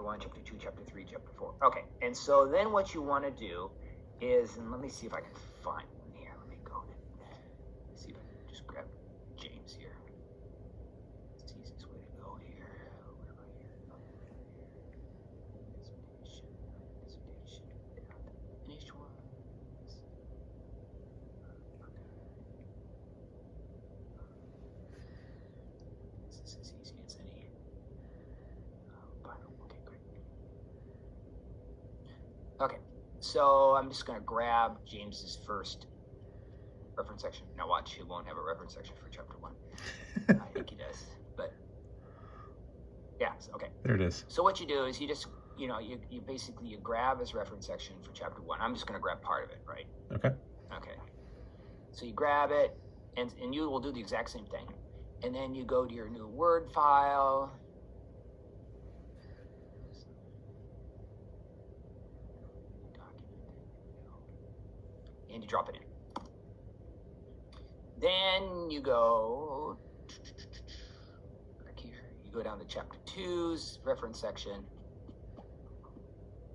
chapter 1, chapter 2, chapter 3, chapter 4. Okay, and so then what you want to do is, and let me see if I can find one here. Let me go. See if I can just grab James here. It's the easiest way to go here. Where am I here? Dissertation, down to finished ones. This is as easy as any. Okay, great. Okay, so I'm just going to grab James's first reference section. Now watch, he won't have a reference section for chapter 1. I think he does, but yeah, okay. There it is. So what you do is you just, you basically, you grab his reference section for chapter 1. I'm just going to grab part of it, right? Okay. Okay. So you grab it, and you will do the exact same thing. And then you go to your new Word file. And you drop it in. Then you go back here. You go down to chapter 2's reference section.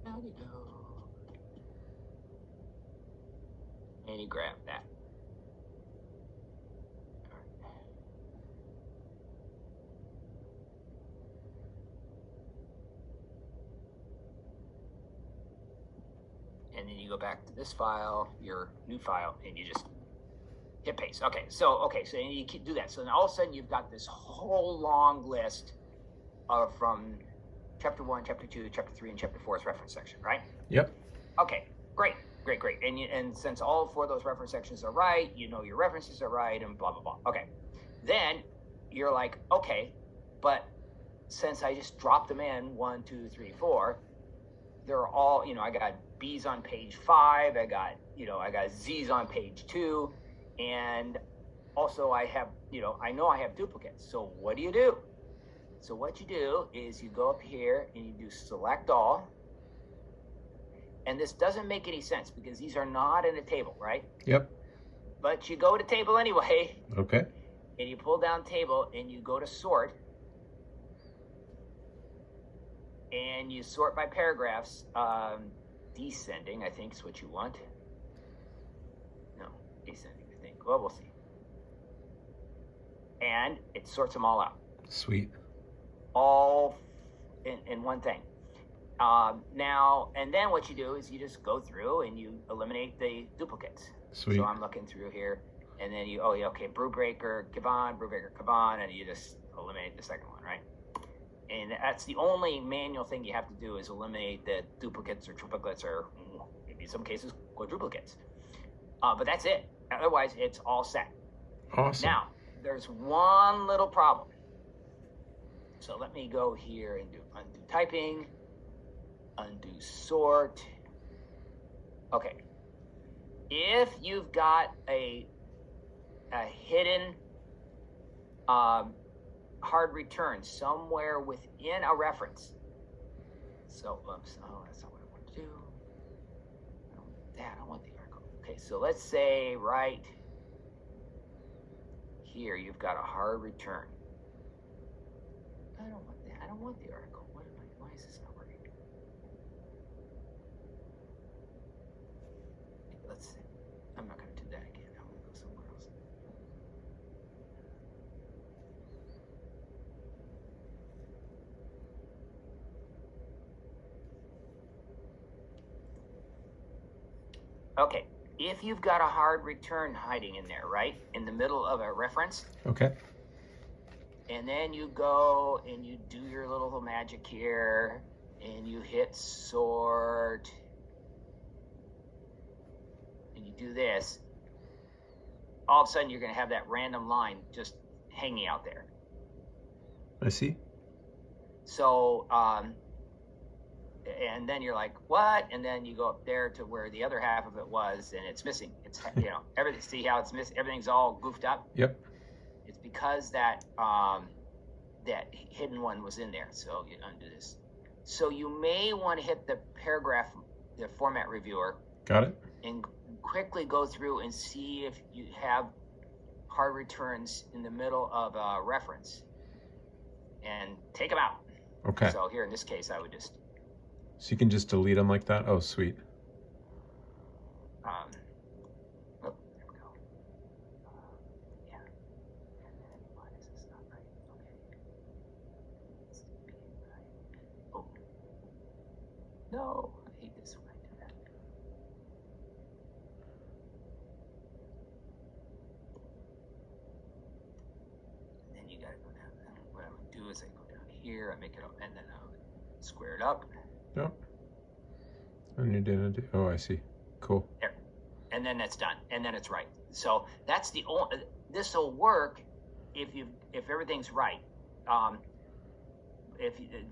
Down you go. And you grab that. And then you go back to this file, your new file, and you just hit paste. Okay, so you can do that. So now all of a sudden you've got this whole long list from chapter 1, chapter 2, chapter 3, and chapter 4's reference section, right? Yep. Okay, great. And since all 4 of those reference sections are right, you know your references are right, and blah, blah, blah. Okay, then you're like, okay, but since I just dropped them in 1, 2, 3, 4, they're all, I got B's on page 5, I got Z's on page 2, and also I have, I know I have duplicates. So what do you do? So what you do is you go up here and you do select all. And this doesn't make any sense because these are not in a table, right? Yep. But you go to table anyway. Okay. And you pull down table and you go to sort. And you sort by paragraphs. Descending, I think, is what you want. No, descending, I think. Well, we'll see. And it sorts them all out. Sweet. All in one thing. Now, and then what you do is you just go through and you eliminate the duplicates. Sweet. So I'm looking through here, and then Brewbreaker, Kavan, and you just eliminate the second one, right? And that's the only manual thing you have to do is eliminate the duplicates or triplicates or maybe in some cases quadruplicates. But that's it. Otherwise, it's all set. Awesome. Now, there's one little problem. So let me go here and undo typing, undo sort. Okay. If you've got a hidden hard return somewhere within a reference. So, oops, that's not what I want to do. I don't want the article. Okay, so let's say right here you've got a hard return. I don't want that. I don't want the article. Why is this not working? Let's see. I'm not going to do that again. I'm going to go somewhere else. Okay, if you've got a hard return hiding in there, right, in the middle of a reference. Okay. And then you go and you do your little magic here, and you hit sort, and you do this. All of a sudden, you're going to have that random line just hanging out there. I see. So, and then you're like, what? And then you go up there to where the other half of it was, and it's missing. It's, everything. See how it's missing? Everything's all goofed up. Yep. It's because that that hidden one was in there. So you undo this. So you may want to hit the paragraph, the format reviewer. Got it. And quickly go through and see if you have hard returns in the middle of a reference, and take them out. Okay. So here in this case, I would just, So you can just delete them like that? Oh, sweet. oh, there we go. Yeah. And then why is this not right? Okay. It's being right. Oh. No, I hate this when I do that. And then you gotta go down. What I would do is I go down here, I make it up, and then I would square it up. Yep. And you didn't do, oh, I see. Cool. There. And then that's done. And then it's right. So that's the only, this will work if everything's right. The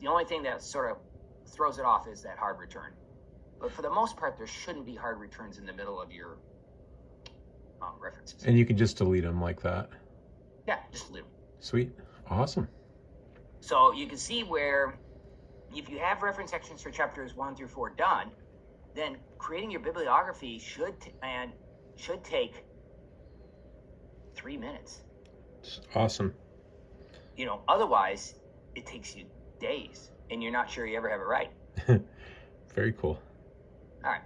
only thing that sort of throws it off is that hard return. But for the most part, there shouldn't be hard returns in the middle of your references. And you can just delete them like that. Yeah, just delete them. Sweet. Awesome. So you can see where if you have reference sections for chapters 1 through 4 done, then creating your bibliography should take 3 minutes. Awesome. You know, otherwise it takes you days and you're not sure you ever have it right. Very cool. All right.